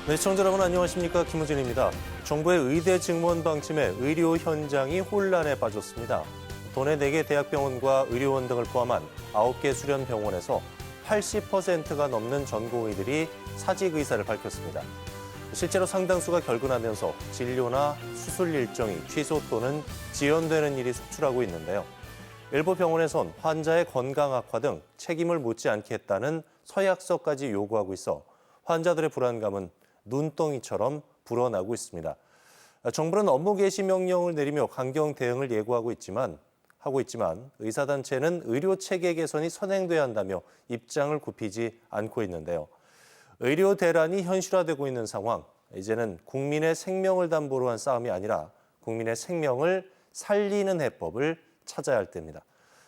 네, 시청자 여러분 안녕하십니까? 김우진입니다. 정부의 의대 증원 방침에 의료 현장이 혼란에 빠졌습니다. 도내 4개 대학병원과 의료원 등을 포함한 9개 수련 병원에서 80%가 넘는 전공의들이 사직 의사를 밝혔습니다. 실제로 상당수가 결근하면서 진료나 수술 일정이 취소 또는 지연되는 일이 속출하고 있는데요. 일부 병원에선 환자의 건강 악화 등 책임을 묻지 않겠다는 서약서까지 요구하고 있어 환자들의 불안감은 눈덩이처럼 불어나고 있습니다. 정부는 업무 개시 명령을 내리며 강경 대응을 예고하고 있지만 의사단체는 의료 체계 개선이 선행돼야 한다며 입장을 굽히지 않고 있는데요. 의료 대란이 현실화되고 있는 상황, 이제는 국민의 생명을 담보로 한 싸움이 아니라 국민의 생명을 살리는 해법을 찾아야 할 때입니다.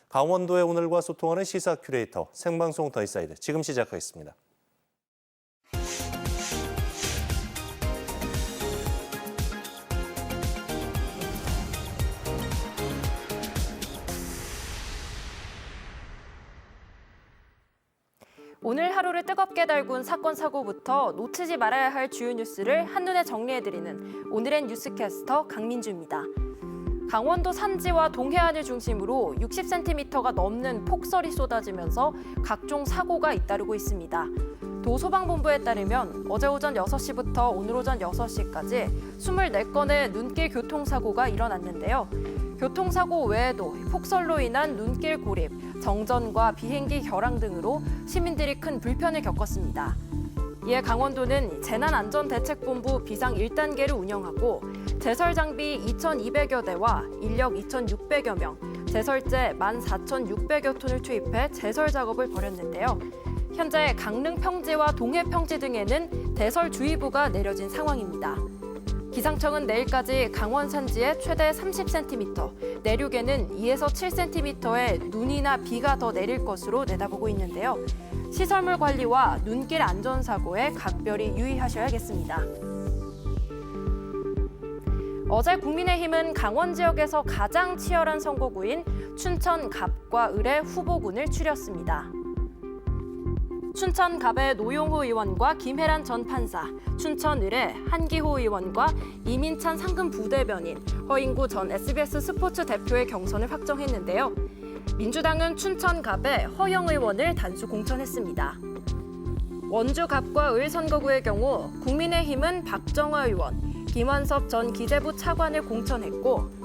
강원도의 오늘과 소통하는 시사 큐레이터 생방송 더 인사이드 지금 시작하겠습니다. 오늘 하루를 뜨겁게 달군 사건, 사고부터 놓치지 말아야 할 주요 뉴스를 한눈에 정리해드리는 오늘의 뉴스캐스터 강민주입니다. 강원도 산지와 동해안을 중심으로 60cm가 넘는 폭설이 쏟아지면서 각종 사고가 잇따르고 있습니다. 도소방본부에 따르면 어제 오전 6시부터 오늘 오전 6시까지 24건의 눈길 교통사고가 일어났는데요. 교통사고 외에도 폭설로 인한 눈길 고립, 정전과 비행기 결항 등으로 시민들이 큰 불편을 겪었습니다. 이에 강원도는 재난안전대책본부 비상 1단계를 운영하고 제설 장비 2,200여 대와 인력 2,600여 명, 제설제 14,600여 톤을 투입해 제설 작업을 벌였는데요. 현재 강릉 평지와 동해 평지 등에는 대설주의보가 내려진 상황입니다. 기상청은 내일까지 강원 산지에 최대 30cm, 내륙에는 2에서 7cm의 눈이나 비가 더 내릴 것으로 내다보고 있는데요. 시설물 관리와 눈길 안전사고에 각별히 유의하셔야겠습니다. 어제 국민의힘은 강원 지역에서 가장 치열한 선거구인 춘천 갑과 을의 후보군을 추렸습니다. 춘천 갑의 노용호 의원과 김혜란 전 판사, 춘천 을의 한기호 의원과 이민찬 상금 부대변인, 허인구 전 SBS 스포츠 대표의 경선을 확정했는데요. 민주당은 춘천 갑의 허영 의원을 단수 공천했습니다. 원주 갑과 을 선거구의 경우 국민의힘은 박정화 의원, 김완섭 전 기재부 차관을 공천했고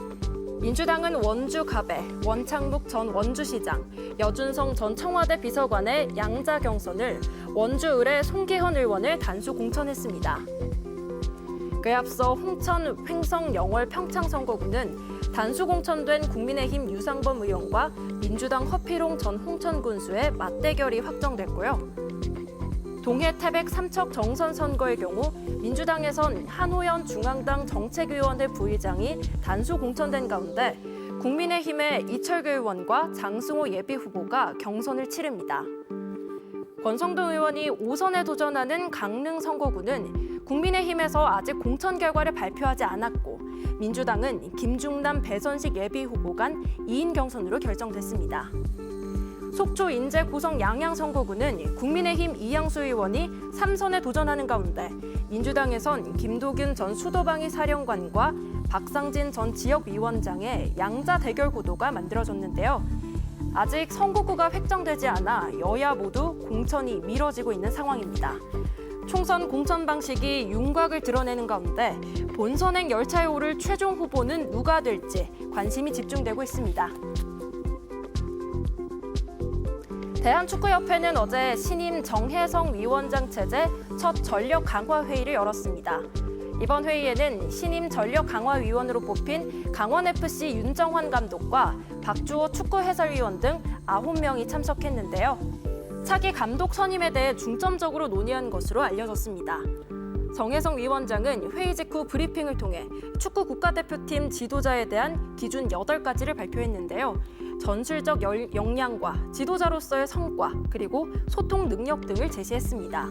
민주당은 원주 갑의 원창묵 전 원주시장, 여준성 전 청와대 비서관의 양자 경선을 원주 을의 송기현 의원을 단수 공천했습니다. 그에 앞서 홍천 횡성 영월 평창 선거구는 단수 공천된 국민의힘 유상범 의원과 민주당 허피롱 전 홍천 군수의 맞대결이 확정됐고요. 동해 태백 삼척 정선 선거의 경우 민주당에선 한호연 중앙당 정책위원회 부의장이 단수 공천된 가운데 국민의힘의 이철규 의원과 장승호 예비후보가 경선을 치릅니다. 권성동 의원이 5선에 도전하는 강릉 선거구는 국민의힘에서 아직 공천 결과를 발표하지 않았고 민주당은 김중남 배선식 예비후보 간 2인 경선으로 결정됐습니다. 속초 인제 고성 양양 선거구는 국민의힘 이양수 의원이 3선에 도전하는 가운데 민주당에선 김도균 전 수도방위 사령관과 박상진 전 지역위원장의 양자 대결 구도가 만들어졌는데요. 아직 선거구가 획정되지 않아 여야 모두 공천이 미뤄지고 있는 상황입니다. 총선 공천 방식이 윤곽을 드러내는 가운데 본선행 열차에 오를 최종 후보는 누가 될지 관심이 집중되고 있습니다. 대한축구협회는 어제 신임 정혜성 위원장 체제 첫 전력 강화 회의를 열었습니다. 이번 회의에는 신임 전력 강화 위원으로 뽑힌 강원FC 윤정환 감독과 박주호 축구 해설위원 등 9명이 참석했는데요. 차기 감독 선임에 대해 중점적으로 논의한 것으로 알려졌습니다. 정혜성 위원장은 회의 직후 브리핑을 통해 축구 국가대표팀 지도자에 대한 기준 8가지를 발표했는데요. 전술적 역량과 지도자로서의 성과, 그리고 소통 능력 등을 제시했습니다.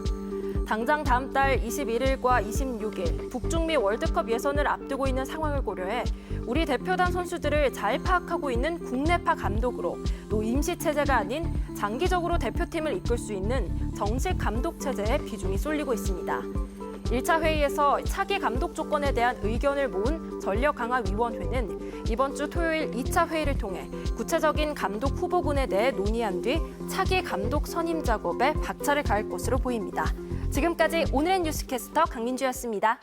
당장 다음 달 21일과 26일 북중미 월드컵 예선을 앞두고 있는 상황을 고려해 우리 대표단 선수들을 잘 파악하고 있는 국내파 감독으로 또 임시 체제가 아닌 장기적으로 대표팀을 이끌 수 있는 정식 감독 체제에 비중이 쏠리고 있습니다. 1차 회의에서 차기 감독 조건에 대한 의견을 모은 전력강화위원회는 이번 주 토요일 2차 회의를 통해 구체적인 감독 후보군에 대해 논의한 뒤 차기 감독 선임 작업에 박차를 가할 것으로 보입니다. 지금까지 오늘의 뉴스캐스터 강민주였습니다.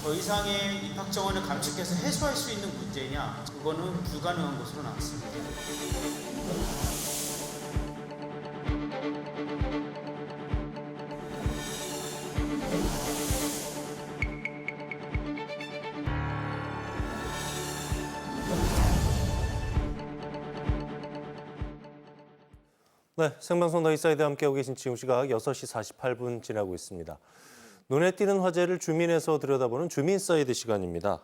더 이상의 입학 정원을 감축해서 해소할 수 있는 문제냐? 그거는 불가능한 것으로 나왔습니다. 네, 생방송 더 인사이드 함께하고 계신 지금 시각 6시 48분 지나고 있습니다. 눈에 띄는 화제를 주민에서 들여다보는 주민사이드 시간입니다.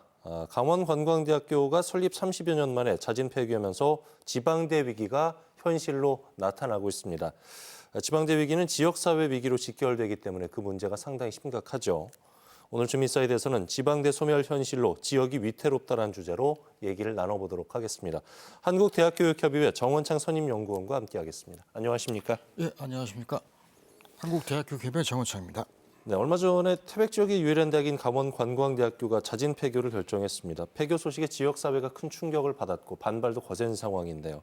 강원관광대학교가 설립 30여 년 만에 자진 폐교하면서 지방대 위기가 현실로 나타나고 있습니다. 지방대 위기는 지역사회 위기로 직결되기 때문에 그 문제가 상당히 심각하죠. 오늘 주민사이드에서는 지방대 소멸 현실로 지역이 위태롭다는 주제로 얘기를 나눠보도록 하겠습니다. 한국대학교육협의회 정원창 선임연구원과 함께하겠습니다. 안녕하십니까? 예, 안녕하십니까? 한국대학교협의회 정원창입니다. 네, 얼마 전에 태백 지역의 유일한 대학인 강원관광대학교가 자진 폐교를 결정했습니다. 폐교 소식에 지역사회가 큰 충격을 받았고 반발도 거센 상황인데요.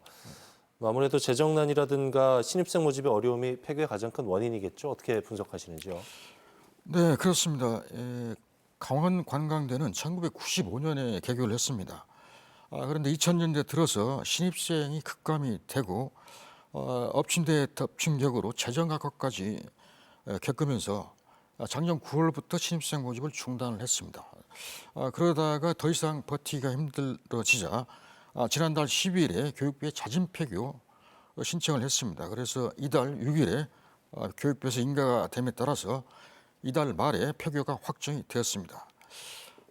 아무래도 재정난이라든가 신입생 모집의 어려움이 폐교의 가장 큰 원인이겠죠? 어떻게 분석하시는지요? 네, 그렇습니다. 강원관광대는 1995년에 개교를 했습니다. 그런데 2000년대 들어서 신입생이 급감이 되고 엎친데 덮친 격으로 재정 악화까지 겪으면서 작년 9월부터 신입생 모집을 중단을 했습니다. 그러다가 더 이상 버티기가 힘들어지자 지난달 12일에 교육부에 자진 폐교 신청을 했습니다. 그래서 이달 6일에 교육부에서 인가가 됨에 따라서 이달 말에 폐교가 확정이 되었습니다.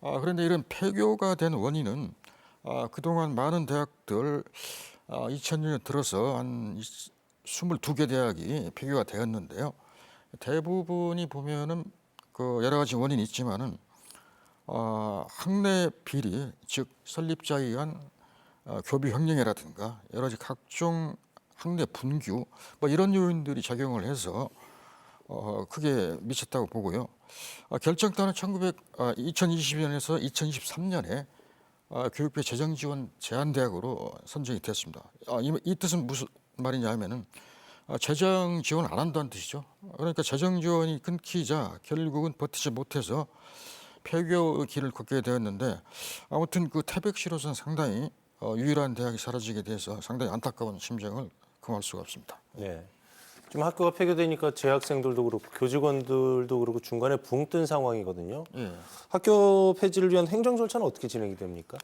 그런데 이런 폐교가 된 원인은 그동안 많은 대학들 2000년에 들어서 한 22개 대학이 폐교가 되었는데요. 대부분이 보면은 그 여러 가지 원인이 있지만은 학내 비리, 즉 설립자에 의한 교비 횡령이라든가 여러 가지 각종 학내 분규 뭐 이런 요인들이 작용을 해서 크게 미쳤다고 보고요. 결정단은 2020년에서 2023년에 교육부의 재정지원 제한대학으로 선정이 됐습니다. 이 뜻은 무슨 말이냐 하면은 재정 지원 안 한다는 뜻이죠. 그러니까 재정 지원이 끊기자 결국은 버티지 못해서 폐교의 길을 걷게 되었는데 아무튼 그 태백시로서는 상당히 유일한 대학이 사라지게 돼서 상당히 안타까운 심정을 금할 수가 없습니다. 네. 지금 학교가 폐교되니까 재학생들도 그렇고 교직원들도 그렇고 중간에 붕 뜬 상황이거든요. 예. 학교 폐지를 위한 행정 절차는 어떻게 진행이 됩니까?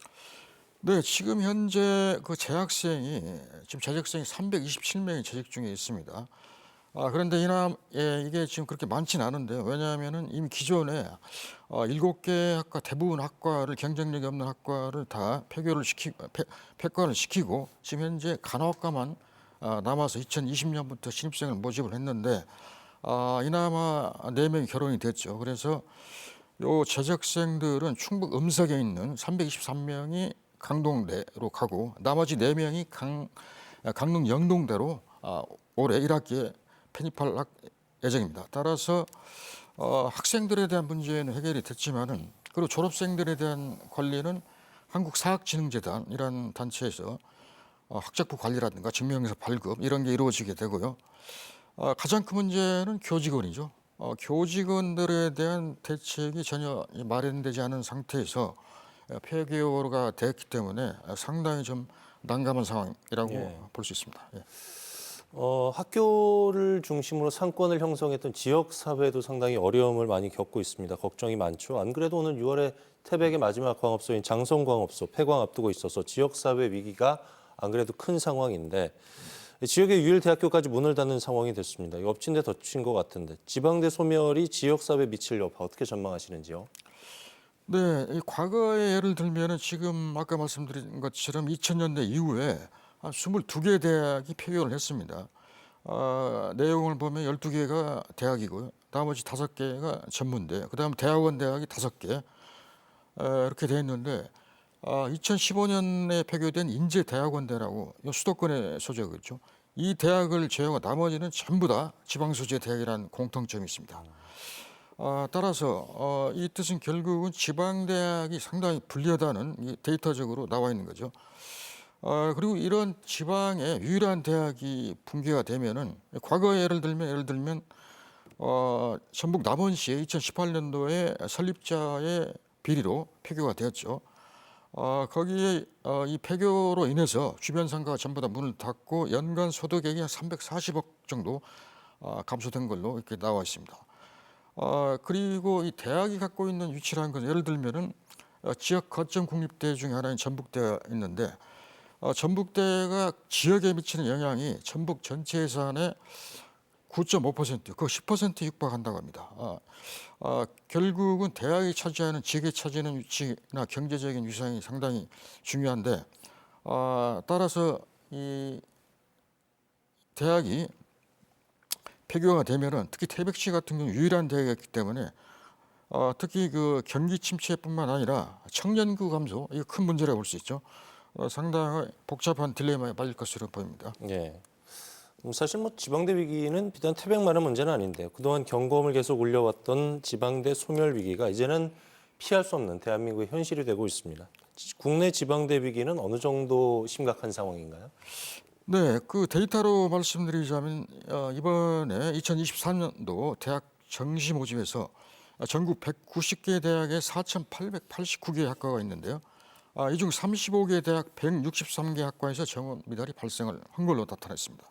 네, 지금 현재 그 재학생이 지금 재적생이 327명이 재직 중에 있습니다. 그런데 이게 지금 그렇게 많지는 않은데요. 왜냐하면은 이미 기존에 7개 학과 대부분 학과를 경쟁력이 없는 학과를 다 폐과를 시키고 지금 현재 간호학과만 남아서 2020년부터 신입생을 모집을 했는데 이나마 4명이 결혼이 됐죠. 그래서 요 재적생들은 충북 음석에 있는 323명이 강동대로 가고 나머지 4명이 강릉 영동대로 올해 1학기에 편입할 예정입니다. 따라서 학생들에 대한 문제는 해결이 됐지만은 그리고 졸업생들에 대한 관리는 한국사학진흥재단이라는 단체에서 학적부 관리라든가 증명서 발급 이런 게 이루어지게 되고요. 가장 큰 문제는 교직원이죠. 교직원들에 대한 대책이 전혀 마련되지 않은 상태에서 폐교가 됐기 때문에 상당히 좀 난감한 상황이라고 볼 수 있습니다. 예. 학교를 중심으로 상권을 형성했던 지역사회도 상당히 어려움을 많이 겪고 있습니다. 걱정이 많죠. 안 그래도 오늘 6월에 태백의 마지막 광업소인 장성광업소 폐광 앞두고 있어서 지역사회 위기가 안 그래도 큰 상황인데 지역의 유일 대학교까지 문을 닫는 상황이 됐습니다. 엎친 데 덮친 것 같은데 지방대 소멸이 지역사회에 미칠 여파 어떻게 전망하시는지요? 네, 이 과거의 예를 들면은 지금 아까 말씀드린 것처럼 2000년대 이후에 한 22개 대학이 폐교를 했습니다. 내용을 보면 12개가 대학이고요. 나머지 5개가 전문대, 그다음 대학원 대학이 5개, 이렇게 돼 있는데 2015년에 폐교된 인제대학원대라고 수도권에 소재겠죠. 이 대학을 제외하고 나머지는 전부 다 지방소재 대학이라는 공통점이 있습니다. 따라서 이 뜻은 결국은 지방대학이 상당히 불리하다는 이 데이터적으로 나와 있는 거죠. 그리고 이런 지방의 유일한 대학이 붕괴가 되면은 과거에 예를 들면 전북 남원시의 2018년도에 설립자의 비리로 폐교가 되었죠. 거기에 이 폐교로 인해서 주변 상가가 전부 다 문을 닫고 연간 소득액이 한 340억 정도 감소된 걸로 이렇게 나와 있습니다. 그리고 이 대학이 갖고 있는 위치라는 건 예를 들면은 지역 거점 국립대 중에 하나인 전북대가 있는데 전북대가 지역에 미치는 영향이 전북 전체 예산의 9.5%, 그 10% 육박한다고 합니다. 결국은 대학이 차지하는 지역에 차지하는 위치나 경제적인 위상이 상당히 중요한데 따라서 이 대학이 폐교가 되면은 특히 태백시 같은 경우 유일한 대학이었기 때문에 특히 그 경기 침체뿐만 아니라 청년구 감소 이거 큰 문제라고 볼 수 있죠. 상당히 복잡한 딜레마에 빠질 것으로 보입니다. 예. 사실 뭐 지방대 위기는 비단 태백만의 문제는 아닌데 그동안 경고음을 계속 울려왔던 지방대 소멸 위기가 이제는 피할 수 없는 대한민국의 현실이 되고 있습니다. 국내 지방대 위기는 어느 정도 심각한 상황인가요? 네, 그 데이터로 말씀드리자면 이번에 2023년도 대학 정시 모집에서 전국 190개 대학에 4,889개 학과가 있는데요. 이 중 35개 대학 163개 학과에서 정원 미달이 발생을 한 걸로 나타났습니다.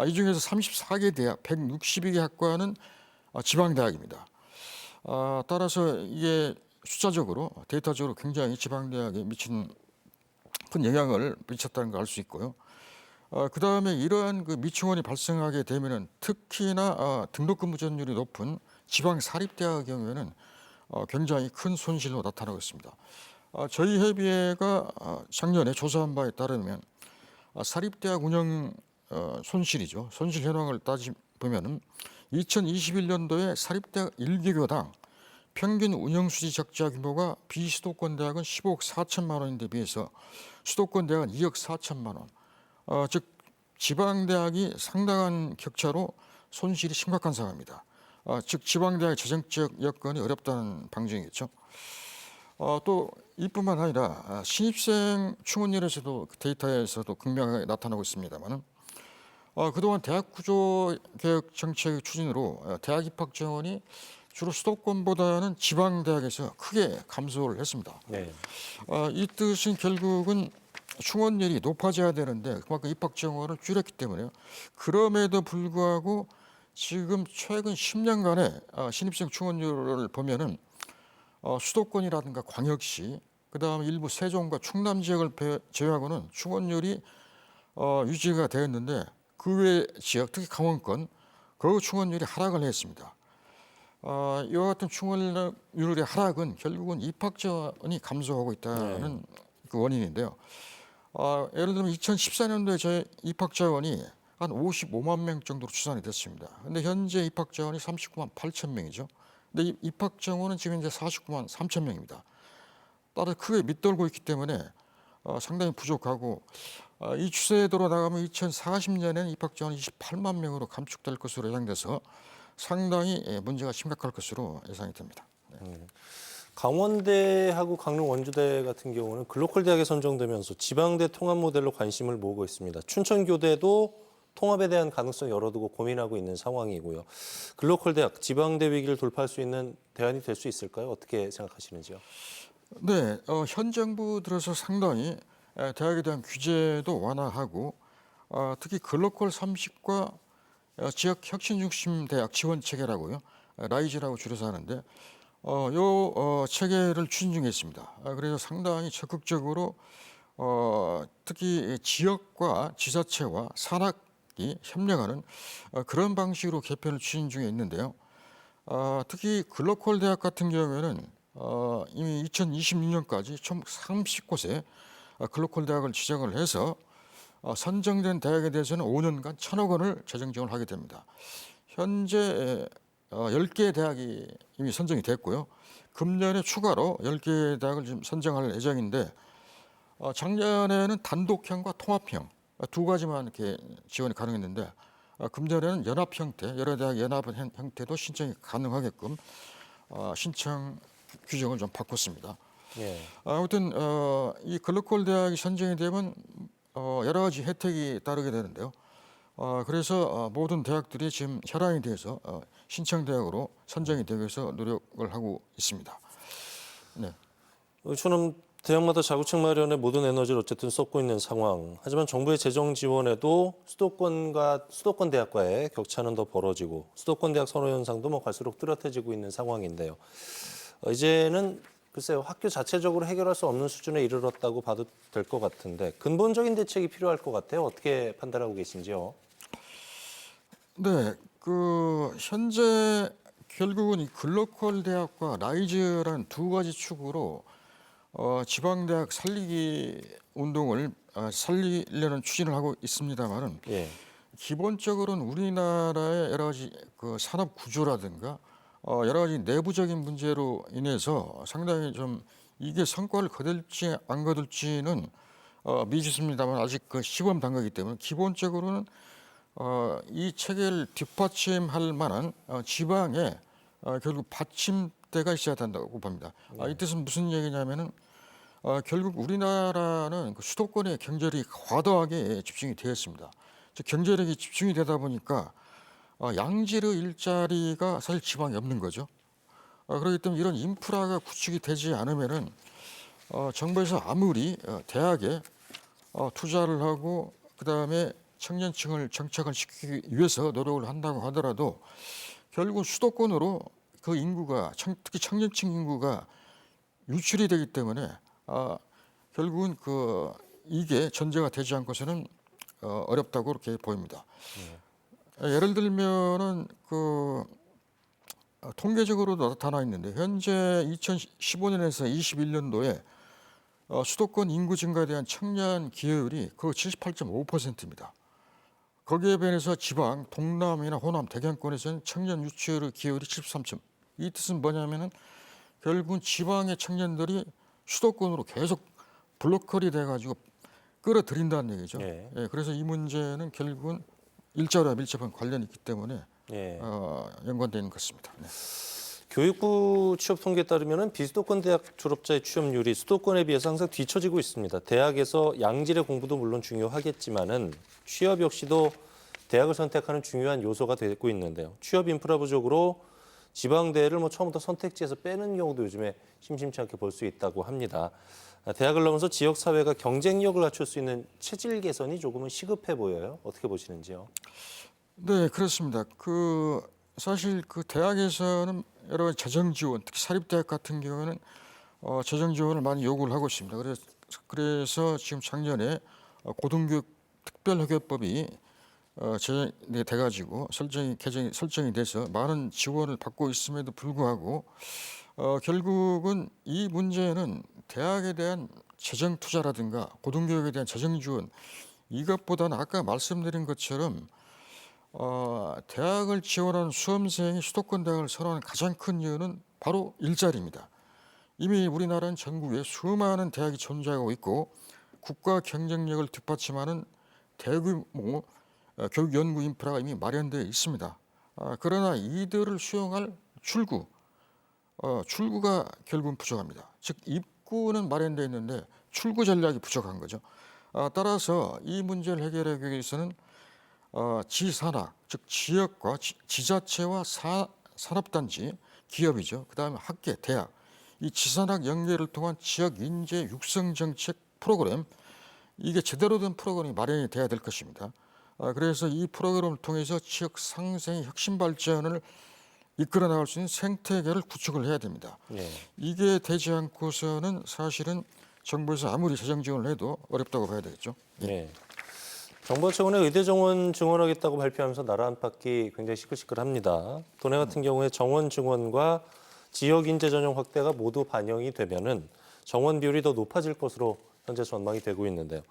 이 중에서 34개 대학 162개 학과는 지방대학입니다. 따라서 이게 숫자적으로 데이터적으로 굉장히 지방대학에 미치는 큰 영향을 미쳤다는 걸 알 수 있고요. 그 다음에 이러한 그 미충원이 발생하게 되면은 특히나 등록 근무전율이 높은 지방 사립대학의 경우에는 굉장히 큰 손실로 나타나고 있습니다. 저희 협의회가 작년에 조사한 바에 따르면 사립대학 운영 손실이죠. 손실 현황을 따져보면은 2021년도에 사립대학 1개교당 평균 운영수지 적자 규모가 비수도권 대학은 15억 4천만 원인데 비해서 수도권 대학은 2억 4천만 원. 즉 지방대학이 상당한 격차로 손실이 심각한 상황입니다. 즉 지방대학의 재정적 여건이 어렵다는 방증이겠죠. 또 이뿐만 아니라 신입생 충원율에서도 데이터에서도 극명하게 나타나고 있습니다만 그동안 대학 구조 개혁 정책 추진으로 대학 입학 정원이 주로 수도권보다는 지방대학에서 크게 감소를 했습니다. 네. 이 뜻은 결국은 충원율이 높아져야 되는데 그만큼 입학 정원을 줄였기 때문에요. 그럼에도 불구하고 지금 최근 10년간의 신입생 충원율을 보면은 수도권이라든가 광역시, 그다음 일부 세종과 충남 지역을 제외하고는 충원율이 유지가 되었는데 그 외 지역, 특히 강원권, 그 충원율이 하락을 했습니다. 이와 같은 충원율의 하락은 결국은 입학 지원이 감소하고 있다는 그 원인인데요. 예를 들면 2014년도에 저희 입학 자원이 한 55만 명 정도로 추산이 됐습니다. 근데 현재 입학 자원이 39만 8천 명이죠. 근데 입학 정원은 지금 이제 49만 3천 명입니다. 따라서 크게 밑돌고 있기 때문에 상당히 부족하고 이 추세대로 나가면 2040년에는 입학 정원이 28만 명으로 감축될 것으로 예상돼서 상당히 문제가 심각할 것으로 예상이 됩니다. 강원대하고 강릉 원주대 같은 경우는 글로컬 대학에 선정되면서 지방대 통합 모델로 관심을 모으고 있습니다. 춘천교대도 통합에 대한 가능성 열어두고 고민하고 있는 상황이고요. 글로컬 대학, 지방대 위기를 돌파할 수 있는 대안이 될 수 있을까요? 어떻게 생각하시는지요? 네, 현 정부 들어서 상당히 대학에 대한 규제도 완화하고 특히 글로컬 30과 지역 혁신 중심 대학 지원 체계라고요. 라이즈라고 줄여서 하는데 요 체계를 추진 중에 있습니다. 그래서 상당히 적극적으로 특히 지역과 지자체와 산학이 협력하는 그런 방식으로 개편을 추진 중에 있는데요. 특히 글로컬 대학 같은 경우에는 이미 2026년까지 총 30곳에 글로컬 대학을 지정을 해서 선정된 대학에 대해서는 5년간 1,000억 원을 재정 지원을 하게 됩니다. 현재 10개 대학이 이미 선정이 됐고요. 금년에 추가로 10개 대학을 지금 선정할 예정인데 작년에는 단독형과 통합형 두 가지만 이렇게 지원이 가능했는데 금년에는 연합 형태, 여러 대학 연합 형태도 신청이 가능하게끔 신청 규정을 좀 바꿨습니다. 예. 아무튼 이 글로컬 대학이 선정이 되면 여러 가지 혜택이 따르게 되는데요. 그래서 모든 대학들이 지금 혈안이 돼서 신청 대학으로 선정이 되기 위해서 노력을 하고 있습니다. 네. 저는 대학마다 자구책 마련에 모든 에너지를 어쨌든 쏟고 있는 상황. 하지만 정부의 재정 지원에도 수도권 대학과의 격차는 더 벌어지고 수도권 대학 선호 현상도 뭐 갈수록 뚜렷해지고 있는 상황인데요. 이제는 글쎄요, 학교 자체적으로 해결할 수 없는 수준에 이르렀다고 봐도 될 것 같은데 근본적인 대책이 필요할 것 같아요. 어떻게 판단하고 계신지요? 네, 현재 결국은 이 글로컬 대학과 라이즈라는 두 가지 축으로 지방대학 살리기 운동을 살리려는 추진을 하고 있습니다만은 예. 기본적으로는 우리나라의 여러 가지 산업 구조라든가 여러 가지 내부적인 문제로 인해서 상당히 좀 이게 성과를 거둘지 안 거둘지는 미지수입니다만 아직 시범 단계이기 때문에 기본적으로는 이 체계를 뒷받침할 만한 지방에 결국 받침대가 있어야 된다고 봅니다. 이 뜻은 무슨 얘기냐면은 결국 우리나라는 수도권의 경제력이 과도하게 집중이 되어 있습니다. 경제력이 집중이 되다 보니까 양질의 일자리가 사실 지방에 없는 거죠. 그렇기 때문에 이런 인프라가 구축이 되지 않으면은 정부에서 아무리 대학에 투자를 하고 그다음에 청년층을 정착을 시키기 위해서 노력을 한다고 하더라도 결국 수도권으로 그 인구가 특히 청년층 인구가 유출이 되기 때문에 결국은 이게 전제가 되지 않고서는 어렵다고 그렇게 보입니다. 예를 들면은 통계적으로도 나타나 있는데 현재 2015년에서 21년도에 수도권 인구 증가에 대한 청년 기여율이 78.5%입니다. 거기에 비해서 지방, 동남이나 호남, 대경권에서는 청년 유치율의 기여율이 73%. 이 뜻은 뭐냐면은 결국은 지방의 청년들이 수도권으로 계속 블록컬이 돼가지고 끌어들인다는 얘기죠. 예. 그래서 이 문제는 결국은 일자리와 밀접한 관련이 있기 때문에 예. 연관되는 것 같습니다. 네. 교육부 취업 통계에 따르면 비수도권 대학 졸업자의 취업률이 수도권에 비해서 항상 뒤처지고 있습니다. 대학에서 양질의 공부도 물론 중요하겠지만은 취업 역시도 대학을 선택하는 중요한 요소가 되고 있는데요. 취업 인프라 부족으로 지방대를 처음부터 선택지에서 빼는 경우도 요즘에 심심치 않게 볼 수 있다고 합니다. 대학을 넘어서 지역 사회가 경쟁력을 갖출 수 있는 체질 개선이 조금은 시급해 보여요. 어떻게 보시는지요? 네, 그렇습니다. 사실 대학에서는 여러 가지 재정 지원, 특히 사립대학 같은 경우는 재정 지원을 많이 요구를 하고 있습니다. 그래서 지금 작년에 고등교육 특별회계법이 제정이 돼가지고 설정이 돼서 많은 지원을 받고 있음에도 불구하고 결국은 이 문제는 대학에 대한 재정 투자라든가 고등교육에 대한 재정 지원 이것보다는 아까 말씀드린 것처럼 대학을 지원하는 수험생이 수도권 대학을 선호하는 가장 큰 이유는 바로 일자리입니다. 이미 우리나라는 전국에 수많은 대학이 존재하고 있고 국가 경쟁력을 뒷받침하는 대규모 교육 연구 인프라가 이미 마련되어 있습니다. 그러나 이들을 수용할 출구가 결국은 부족합니다. 즉 입구는 마련되어 있는데 출구 전략이 부족한 거죠. 따라서 이 문제를 해결하기 위해서는 지산학, 즉 지역과 지자체와 산업단지, 기업이죠. 그다음에 학계, 대학, 이 지산학 연계를 통한 지역 인재 육성 정책 프로그램, 이게 제대로 된 프로그램이 마련이 돼야 될 것입니다. 그래서 이 프로그램을 통해서 지역 상생의 혁신 발전을 이끌어 나갈 수 있는 생태계를 구축을 해야 됩니다. 예. 이게 되지 않고서는 사실은 정부에서 아무리 재정 지원을 해도 어렵다고 봐야 되겠죠. 예. 정부가 최근에 의대 정원 증원하겠다고 발표하면서 나라 안팎이 굉장히 시끌시끌합니다. 도내 같은 경우에 정원 증원과 지역 인재 전형 확대가 모두 반영이 되면은 정원 비율이 더 높아질 것으로 현재 전망이 되고 있는데요.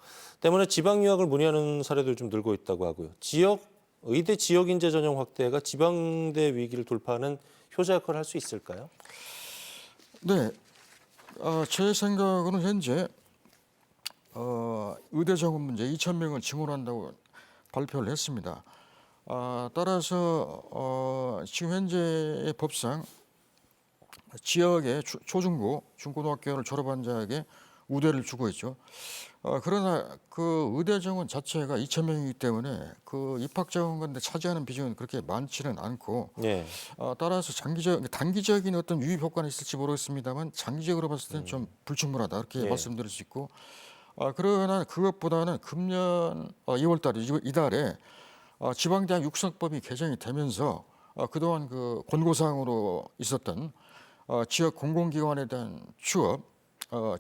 때문에 지방 유학을 문의하는 사례도 좀 늘고 있다고 하고요. 지역 의대 지역 인재 전형 확대가 지방대 위기를 돌파하는 효자 역할을 할 수 있을까요? 네, 제 생각으로는 현재 의대 정원 문제 2,000명을 증원한다고 발표를 했습니다. 따라서 지금 현재의 법상 지역의 초중고, 중고등학교를 졸업한 자에게 우대를 주고 있죠. 그러나 그 의대 정원 자체가 2,000명이기 때문에 그 입학 정원 가운데 차지하는 비중은 그렇게 많지는 않고 예. 따라서 단기적인 어떤 유입 효과는 있을지 모르겠습니다만 장기적으로 봤을 때는 좀 불충분하다 이렇게 예. 말씀드릴 수 있고 그러나 그것보다는 금년 2월달 이달에 지방대학 육성법이 개정이 되면서 그동안 그 권고사항으로 있었던 지역 공공기관에 대한 취업,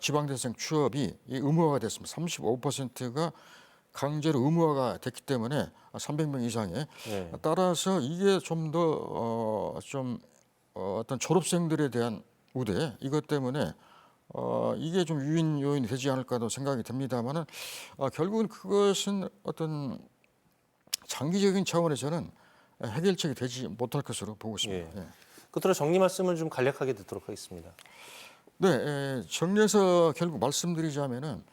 지방대생 취업이 의무화가 됐습니다. 35%가 강제로 의무화가 됐기 때문에 300명 이상의 네. 따라서 이게 좀 더 어떤 졸업생들에 대한 우대 이것 때문에 이게 좀 유인 요인이 되지 않을까도 생각이 됩니다만은 결국은 그것은 어떤 장기적인 차원에서는 해결책이 되지 못할 것으로 보고 있습니다. 예. 예. 끝으로 정리 말씀을 좀 간략하게 듣도록 하겠습니다. 네, 정리해서 결국 말씀드리자면은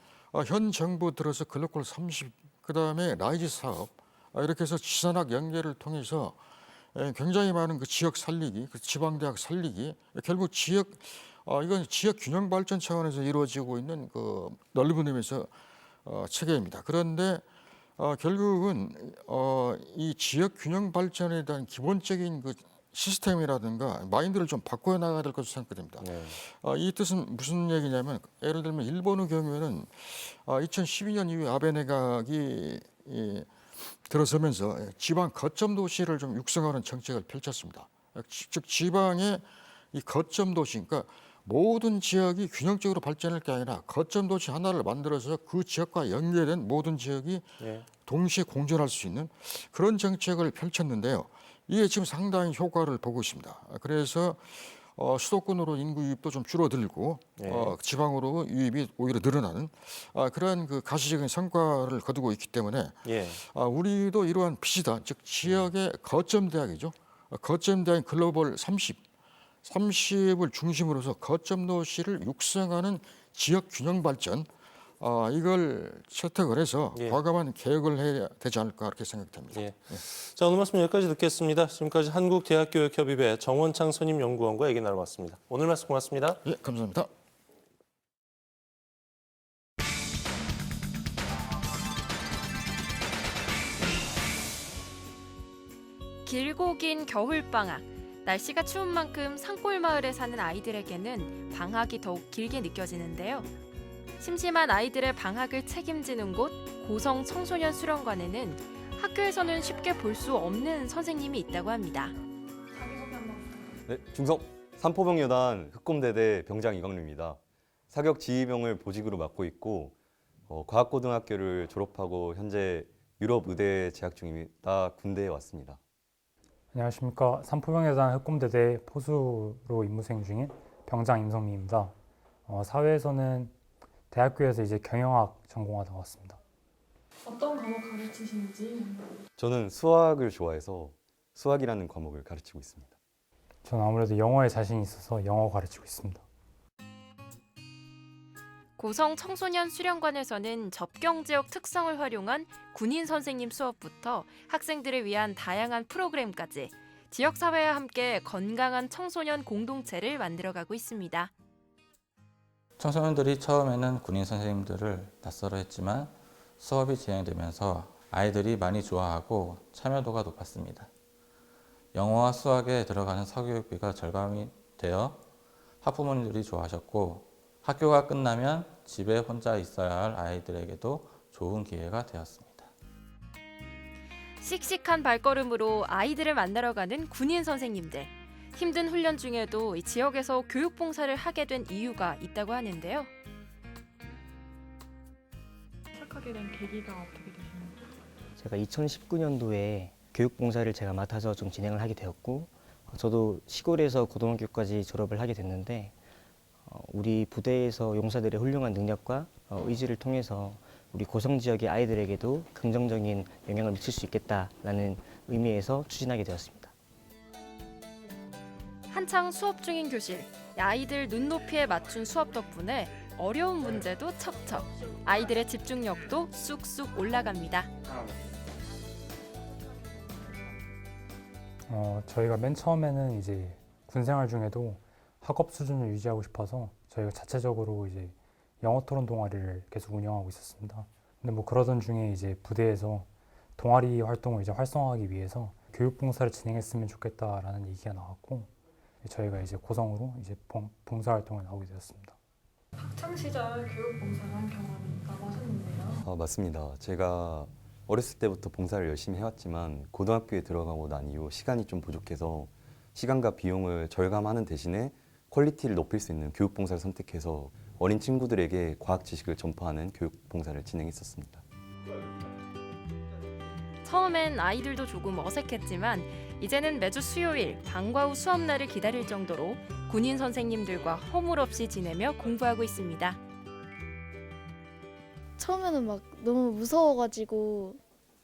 현 정부 들어서 글로컬 30, 그다음에 라이즈 사업 이렇게 해서 지산학 연계를 통해서 굉장히 많은 그 지역 살리기, 그 지방대학 살리기, 결국 이건 지역 균형 발전 차원에서 이루어지고 있는 그 넓은 의미에서 체계입니다. 그런데 결국은 이 지역 균형 발전에 대한 기본적인 그 시스템이라든가 마인드를 좀 바꿔 나가야 될 것으로 생각됩니다. 네. 이 뜻은 무슨 얘기냐면 예를 들면 일본의 경우에는 2012년 이후에 아베 내각이 들어서면서 지방 거점 도시를 좀 육성하는 정책을 펼쳤습니다. 즉 지방의 이 거점 도시, 그러니까 모든 지역이 균형적으로 발전할 게 아니라 거점 도시 하나를 만들어서 그 지역과 연계된 모든 지역이 예. 동시에 공존할 수 있는 그런 정책을 펼쳤는데요. 이게 지금 상당히 효과를 보고 있습니다. 그래서 수도권으로 인구 유입도 좀 줄어들고 지방으로 유입이 오히려 늘어나는 그러한 그 가시적인 성과를 거두고 있기 때문에 예. 우리도 이러한 빚이다. 즉 지역의 거점 대학이죠. 거점 대학인 글로벌 30을 중심으로서 거점 도시를 육성하는 지역 균형 발전 이걸 채택을 해서 예. 과감한 개혁을 해야 되지 않을까 그렇게 생각됩니다. 예. 자, 오늘 말씀 여기까지 듣겠습니다. 지금까지 한국대학교육협의회 정원창 선임연구원과 얘기 나눠봤습니다. 오늘 말씀 고맙습니다. 예, 감사합니다. 길고 긴 겨울방학. 날씨가 추운 만큼 산골 마을에 사는 아이들에게는 방학이 더욱 길게 느껴지는데요. 심심한 아이들의 방학을 책임지는 곳 고성 청소년 수련관에는 학교에서는 쉽게 볼 수 없는 선생님이 있다고 합니다. 네, 중성 삼포병여단 흑곰대대 병장 이광루입니다. 사격 지휘병을 보직으로 맡고 있고 과학고등학교를 졸업하고 현재 유럽 의대에 재학 중입니다. 군대에 왔습니다. 안녕하십니까. 삼포병여단 흑곰대대 포수로 임무 수행 중인 병장 임성미입니다. 사회에서는 대학교에서 이제 경영학 전공하다 왔습니다. 어떤 과목 가르치시는지? 저는 수학을 좋아해서 수학이라는 과목을 가르치고 있습니다. 저는 아무래도 영어에 자신이 있어서 영어 가르치고 있습니다. 고성 청소년 수련관에서는 접경 지역 특성을 활용한 군인 선생님 수업부터 학생들을 위한 다양한 프로그램까지 지역사회와 함께 건강한 청소년 공동체를 만들어가고 있습니다. 청소년들이 처음에는 군인 선생님들을 낯설어 했지만 수업이 진행되면서 아이들이 많이 좋아하고 참여도가 높았습니다. 영어와 수학에 들어가는 사교육비가 절감이 되어 학부모님들이 좋아하셨고 학교가 끝나면 집에 혼자 있어야 할 아이들에게도 좋은 기회가 되었습니다. 씩씩한 발걸음으로 아이들을 만나러 가는 군인 선생님들. 힘든 훈련 중에도 이 지역에서 교육 봉사를 하게 된 이유가 있다고 하는데요. 시작하게 된 계기가 어떻게 되셨나요? 제가 2019년도에 교육봉사를 제가 맡아서 좀 진행을 하게 되었고 저도 시골에서 고등학교까지 졸업을 하게 됐는데 우리 부대에서 용사들의 훌륭한 능력과 의지를 통해서 우리 고성 지역의 아이들에게도 긍정적인 영향을 미칠 수 있겠다라는 의미에서 추진하게 되었습니다. 한창 수업 중인 교실, 아이들 눈높이에 맞춘 수업 덕분에 어려운 문제도 척척, 아이들의 집중력도 쑥쑥 올라갑니다. 저희가 맨 처음에는 이제 군 생활 중에도 학업 수준을 유지하고 싶어서 저희가 자체적으로 이제 영어 토론 동아리를 계속 운영하고 있었습니다. 근데 뭐 그러던 중에 이제 부대에서 동아리 활동을 이제 활성화하기 위해서 교육 봉사를 진행했으면 좋겠다라는 얘기가 나왔고 저희가 이제 고성으로 이제 봉사 활동을 나오게 되었습니다. 학창 시절 교육 봉사를 한 경험이 있다고 하셨는데요. 맞습니다. 제가 어렸을 때부터 봉사를 열심히 해왔지만 고등학교에 들어가고 난 이후 시간이 좀 부족해서 시간과 비용을 절감하는 대신에 퀄리티를 높일 수 있는 교육 봉사를 선택해서 어린 친구들에게 과학 지식을 전파하는 교육 봉사를 진행했었습니다. 처음엔 아이들도 조금 어색했지만 이제는 매주 수요일 방과 후 수업날을 기다릴 정도로 군인 선생님들과 허물없이 지내며 공부하고 있습니다. 처음에는 막 너무 무서워가지고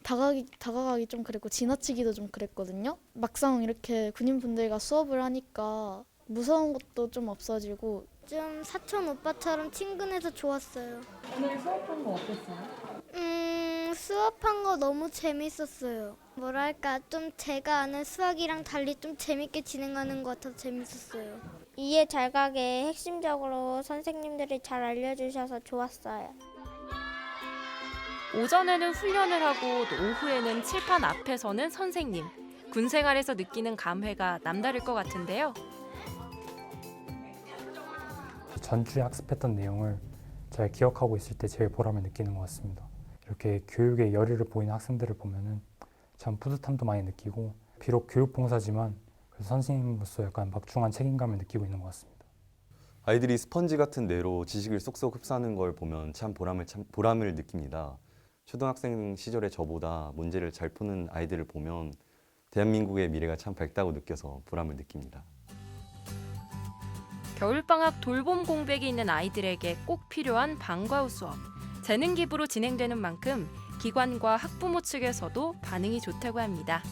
다가가기 좀 그랬고 지나치기도 좀 그랬거든요. 막상 이렇게 군인분들과 수업을 하니까 무서운 것도 좀 없어지고 좀 사촌 오빠처럼 친근해서 좋았어요. 오늘 수업한 거 어땠어요? 수업한 거 너무 재밌었어요. 뭐랄까 좀 제가 아는 수학이랑 달리 좀 재밌게 진행하는 것 같아서 재밌었어요. 이해 잘 가게 핵심적으로 선생님들이 잘 알려주셔서 좋았어요. 오전에는 훈련을 하고 오후에는 칠판 앞에 서는 선생님. 군 생활에서 느끼는 감회가 남다를 것 같은데요. 전주에 학습했던 내용을 잘 기억하고 있을 때 제일 보람을 느끼는 것 같습니다. 이렇게 교육에 열의를 보이는 학생들을 보면은 참 뿌듯함도 많이 느끼고 비록 교육 봉사지만 그래서 선생님으로서 약간 막중한 책임감을 느끼고 있는 것 같습니다. 아이들이 스펀지 같은 뇌로 지식을 쏙쏙 흡수하는 걸 보면 참 보람을 느낍니다. 초등학생 시절의 저보다 문제를 잘 푸는 아이들을 보면 대한민국의 미래가 참 밝다고 느껴서 보람을 느낍니다. 겨울방학 돌봄 공백이 있는 아이들에게 꼭 필요한 방과 후 수업. 재능 기부로 진행되는 만큼 기관과 학부모 측에서도 반응이 좋다고 합니다.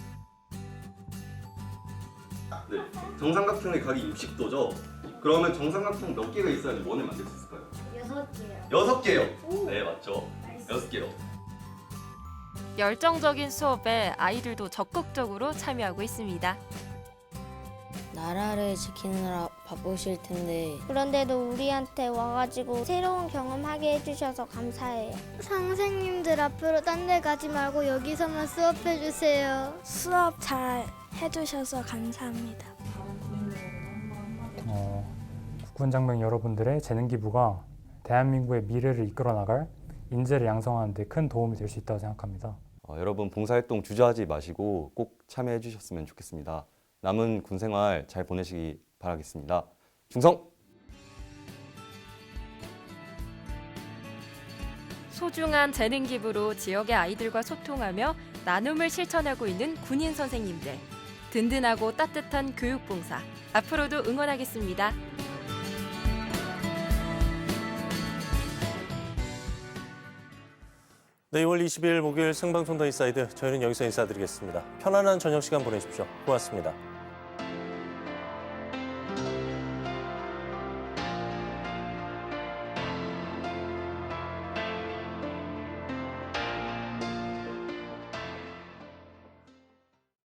네, 정삼각형의 각이 60도죠? 그러면 정삼각형 몇 개가 있어야지 원을 만들 수 있을까요? 6개요. 6개요! 네, 맞죠. 6개요. 열정적인 수업에 아이들도 적극적으로 참여하고 있습니다. 나라를 지키느라 바쁘실 텐데 그런데도 우리한테 와가지고 새로운 경험하게 해주셔서 감사해요. 선생님들 앞으로 딴 데 가지 말고 여기서만 수업해주세요. 수업 잘 해주셔서 감사합니다. 국군 장병 여러분들의 재능 기부가 대한민국의 미래를 이끌어 나갈 인재를 양성하는 데 큰 도움이 될 수 있다고 생각합니다. 여러분 봉사활동 주저하지 마시고 꼭 참여해 주셨으면 좋겠습니다. 남은 군생활 잘 보내시기 바라겠습니다. 충성! 소중한 재능 기부로 지역의 아이들과 소통하며 나눔을 실천하고 있는 군인 선생님들. 든든하고 따뜻한 교육 봉사. 앞으로도 응원하겠습니다. 네, 2월 20일 목요일 생방송 더 인사이드 저희는 여기서 인사드리겠습니다. 편안한 저녁 시간 보내십시오. 고맙습니다.